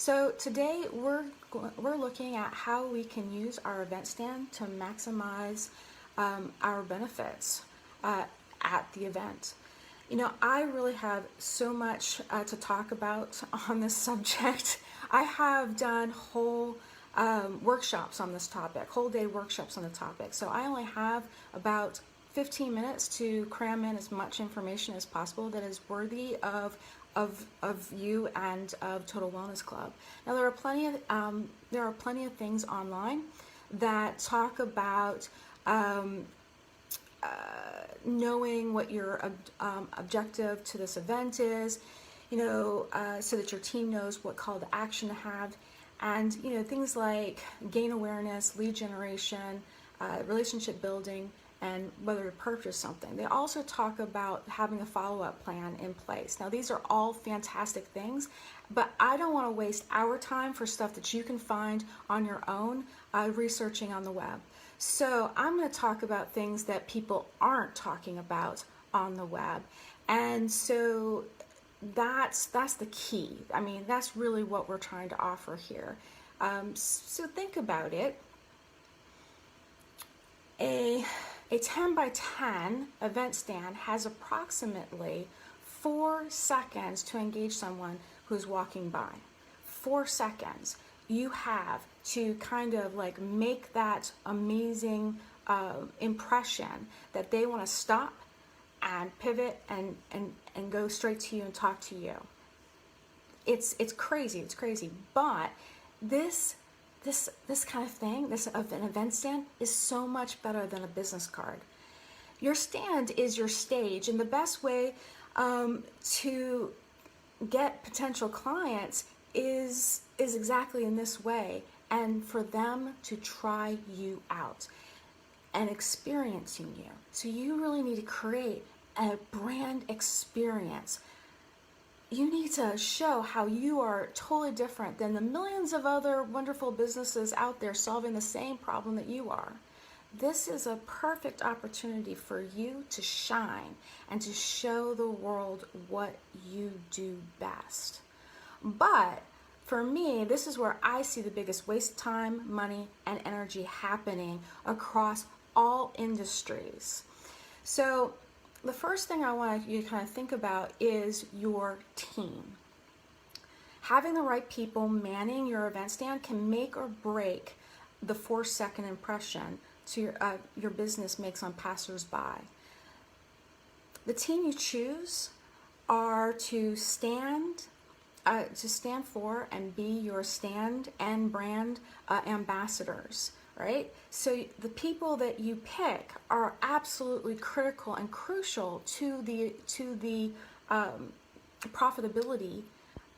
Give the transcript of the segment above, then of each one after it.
So today we're looking at how we can use our event stand to maximize our benefits at the event. You know, I really have so much to talk about on this subject. I have done whole workshops on this topic, whole day workshops on the topic. So I only have about 15 minutes to cram in as much information as possible that is worthy of you and of Total Wellness Club. Now there are plenty of things online that talk about knowing what your objective to this event is, so that your team knows what call to action to have, and things like gain awareness, lead generation, relationship building, and whether to purchase something. They also talk about having a follow-up plan in place. Now these are all fantastic things, but I don't want to waste our time for stuff that you can find on your own researching on the web. So I'm going to talk about things that people aren't talking about on the web. And so that's the key. I mean, that's really what we're trying to offer here. So think about it. A 10 by 10 event stand has approximately 4 seconds to engage someone who's walking by. 4 seconds. You have to kind of like make that amazing impression that they want to stop and pivot and go straight to you and talk to you. It's crazy, but this kind of thing, an event stand, is so much better than a business card. Your stand is your stage, and the best way to get potential clients is exactly in this way, and for them to try you out and experiencing you. So you really need to create a brand experience. You need to show how you are totally different than the millions of other wonderful businesses out there solving the same problem that you are. This is a perfect opportunity for you to shine and to show the world what you do best. But for me, this is where I see the biggest waste of time, money, and energy happening across all industries. So the first thing I want you to kind of think about is your team. Having the right people manning your event stand can make or break the 4-second impression to your business makes on passersby. The team you choose are to stand for and be your stand and brand ambassadors, right? So the people that you pick are absolutely critical and crucial to the profitability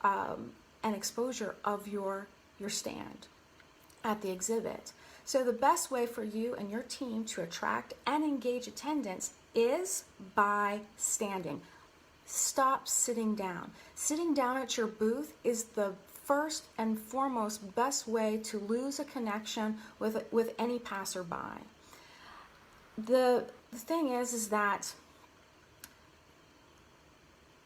and exposure of your stand at the exhibit. So the best way for you and your team to attract and engage attendance is by standing. Stop sitting down. Sitting down at your booth is the first and foremost best way to lose a connection with any passerby. The thing is that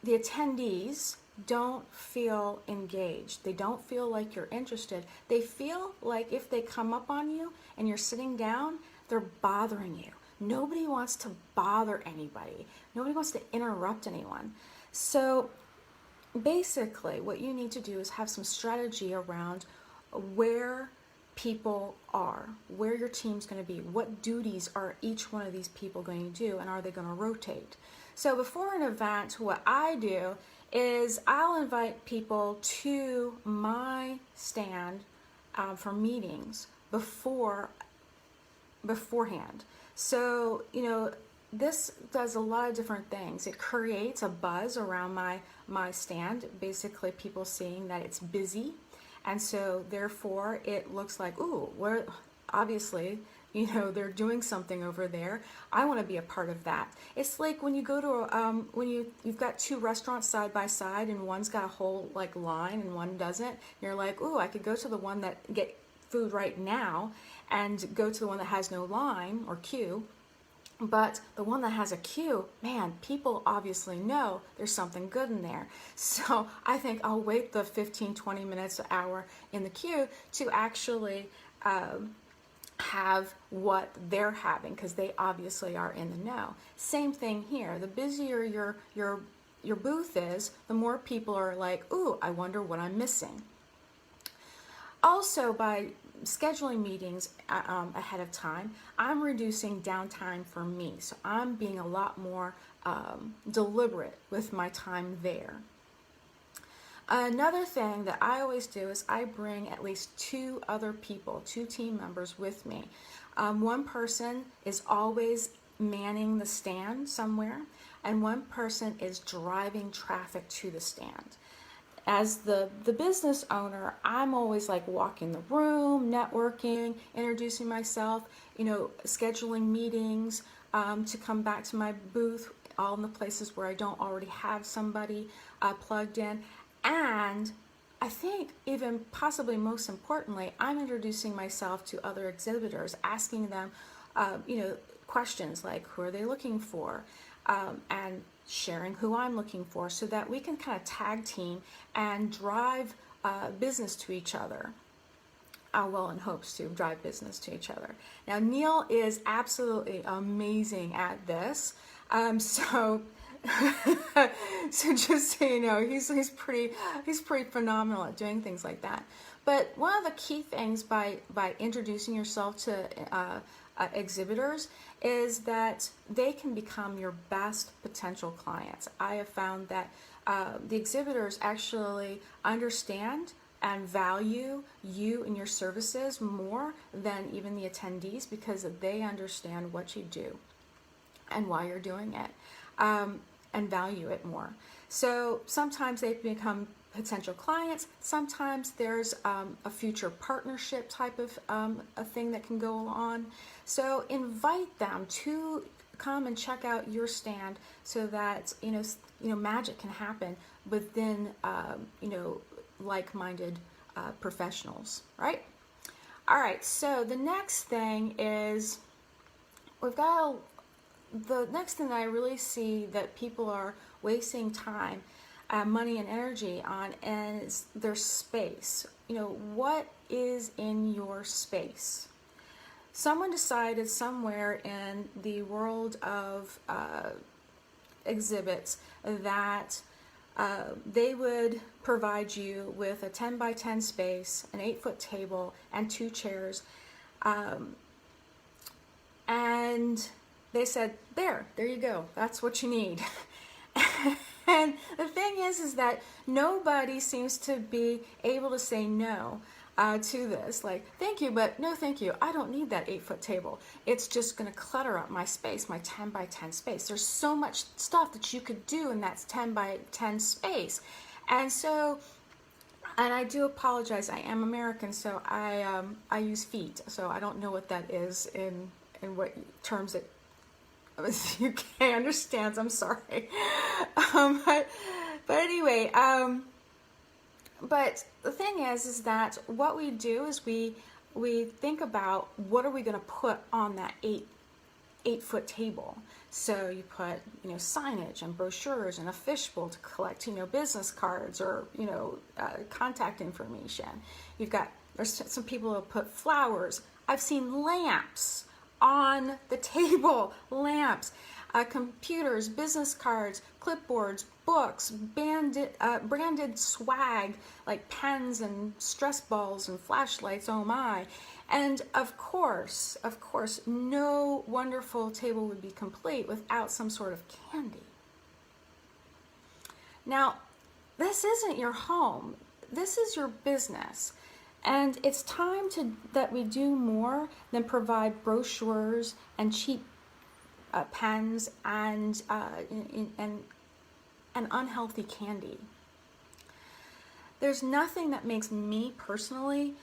the attendees don't feel engaged. They don't feel like you're interested. They feel like if they come up on you and you're sitting down, they're bothering you. Nobody wants to bother anybody. Nobody wants to interrupt anyone. So basically, what you need to do is have some strategy around where people are, where your team's going to be, what duties are each one of these people going to do, and are they going to rotate? So before an event, what I do is I'll invite people to my stand for meetings beforehand. So, this does a lot of different things. It creates a buzz around my stand, basically people seeing that it's busy, and so therefore it looks like, ooh, we're obviously, they're doing something over there. I want to be a part of that. It's like when you go to when you've got 2 restaurants side by side, and one's got a whole like line and one doesn't. You're like, ooh, I could go to the one that get food right now and go to the one that has no line or queue. But the one that has a queue, man, people obviously know there's something good in there. So I think I'll wait the 15, 20 minutes, an hour in the queue to actually have what they're having, because they obviously are in the know. Same thing here. The busier your booth is, the more people are like, ooh, I wonder what I'm missing. Also, by scheduling meetings ahead of time, I'm reducing downtime for me. So I'm being a lot more deliberate with my time there. Another thing that I always do is I bring at least 2 other people, 2 team members with me. One person is always manning the stand somewhere, and one person is driving traffic to the stand. As the business owner, I'm always like walking the room, networking, introducing myself, scheduling meetings to come back to my booth, all in the places where I don't already have somebody plugged in. And I think even possibly most importantly, I'm introducing myself to other exhibitors, asking them, questions like who are they looking for, and sharing who I'm looking for, so that we can kind of tag team and drive business to each other. In hopes to drive business to each other. Now, Neil is absolutely amazing at this. So just so you know, he's pretty phenomenal at doing things like that. But one of the key things by introducing yourself to exhibitors is that they can become your best potential clients. I have found that the exhibitors actually understand and value you and your services more than even the attendees, because they understand what you do and why you're doing it, and value it more. So sometimes they become potential clients. Sometimes there's a future partnership type of a thing that can go on. So invite them to come and check out your stand, so that magic can happen within like-minded professionals, right? All right. So the next thing is the next thing that I really see that people are wasting time, money, and energy on is their space. What is in your space? Someone decided somewhere in the world of exhibits that they would provide you with a 10 by 10 space, an 8-foot table, and 2 chairs. And they said, there you go. That's what you need. And the thing is that nobody seems to be able to say no to this. Like, thank you, but no thank you. I don't need that 8-foot table. It's just going to clutter up my space, my 10 by 10 space. There's so much stuff that you could do in that 10 by 10 space. And I do apologize. I am American, so I use feet. So I don't know what that is in what terms it the UK understands. I'm sorry. But anyway, but the thing is that what we do is we think about what are we going to put on that 8-foot table. So you put signage and brochures and a fishbowl to collect business cards or contact information. There's some people who put flowers. I've seen lamps on the table, lamps, computers, business cards, clipboards, books, branded swag like pens and stress balls and flashlights, oh my. And of course, no wonderful table would be complete without some sort of candy. Now, this isn't your home. This is your business. And it's time that we do more than provide brochures and cheap pens and unhealthy candy. There's nothing that makes me personally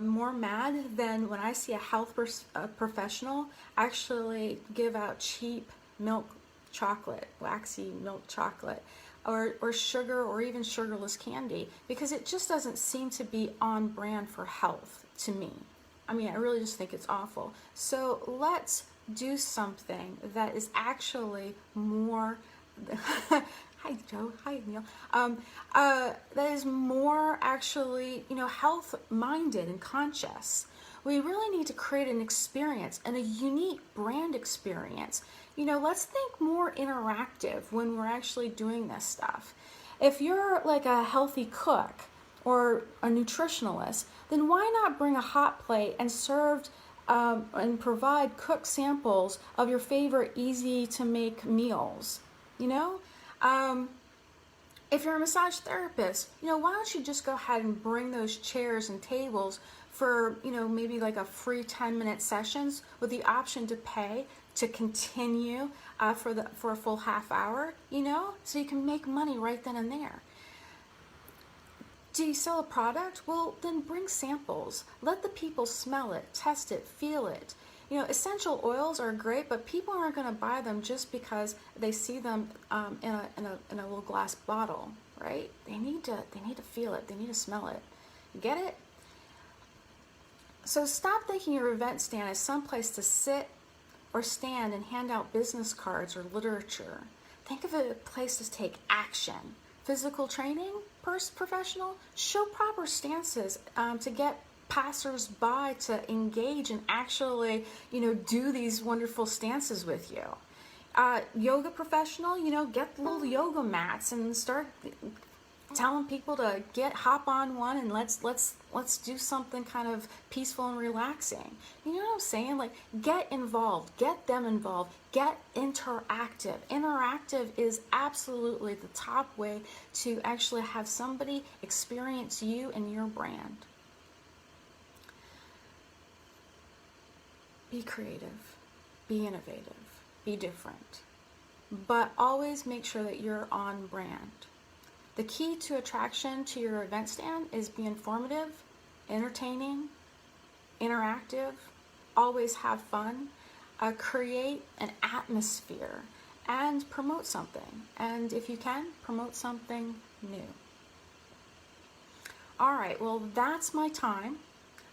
more mad than when I see a health professional actually give out cheap milk chocolate, waxy milk chocolate, or sugar or even sugarless candy, because it just doesn't seem to be on brand for health to me. I mean, I really just think it's awful. So let's do something that is actually more hi Joe, hi Neil, that is more actually, health minded and conscious. We really need to create an experience and a unique brand experience. Let's think more interactive when we're actually doing this stuff. If you're like a healthy cook or a nutritionalist, then why not bring a hot plate and and provide cook samples of your favorite easy to make meals? You know, if you're a massage therapist, why don't you just go ahead and bring those chairs and tables for, maybe like a free 10-minute sessions with the option to pay to continue for a full half hour, so you can make money right then and there. Do you sell a product? Well, then bring samples. Let the people smell it, test it, feel it. Essential oils are great, but people aren't going to buy them just because they see them in a little glass bottle, right? They need to feel it. They need to smell it. Get it? So stop thinking your event stand is someplace to sit or stand and hand out business cards or literature. Think of it as a place to take action. Physical training, professional, show proper stances to get passers-by to engage and actually, do these wonderful stances with you. Yoga professional, get little yoga mats and start telling people to hop on one and let's do something kind of peaceful and relaxing. You know what I'm saying? Like, get involved, get them involved, get interactive. Interactive is absolutely the top way to actually have somebody experience you and your brand. Be creative, be innovative, be different, but always make sure that you're on brand. The key to attraction to your event stand is be informative, entertaining, interactive, always have fun, create an atmosphere, and promote something. And if you can, promote something new. All right, well, that's my time.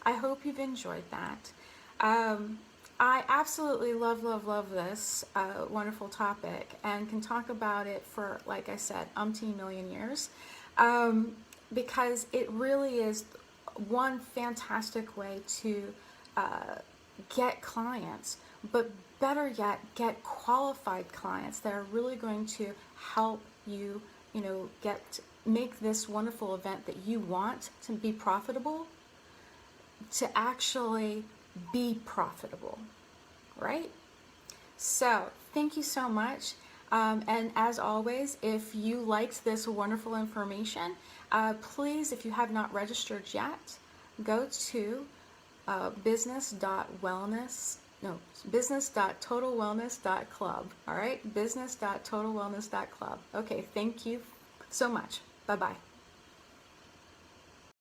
I hope you've enjoyed that. I absolutely love this wonderful topic and can talk about it for, like I said, umpteen million years, because it really is one fantastic way to get clients, but better yet, get qualified clients that are really going to help you, make this wonderful event that you want to be profitable, to actually be profitable, right? So thank you so much. And as always, if you liked this wonderful information, please, if you have not registered yet, go to business.totalwellness.club. All right, business.totalwellness.club. Okay, thank you so much. Bye-bye.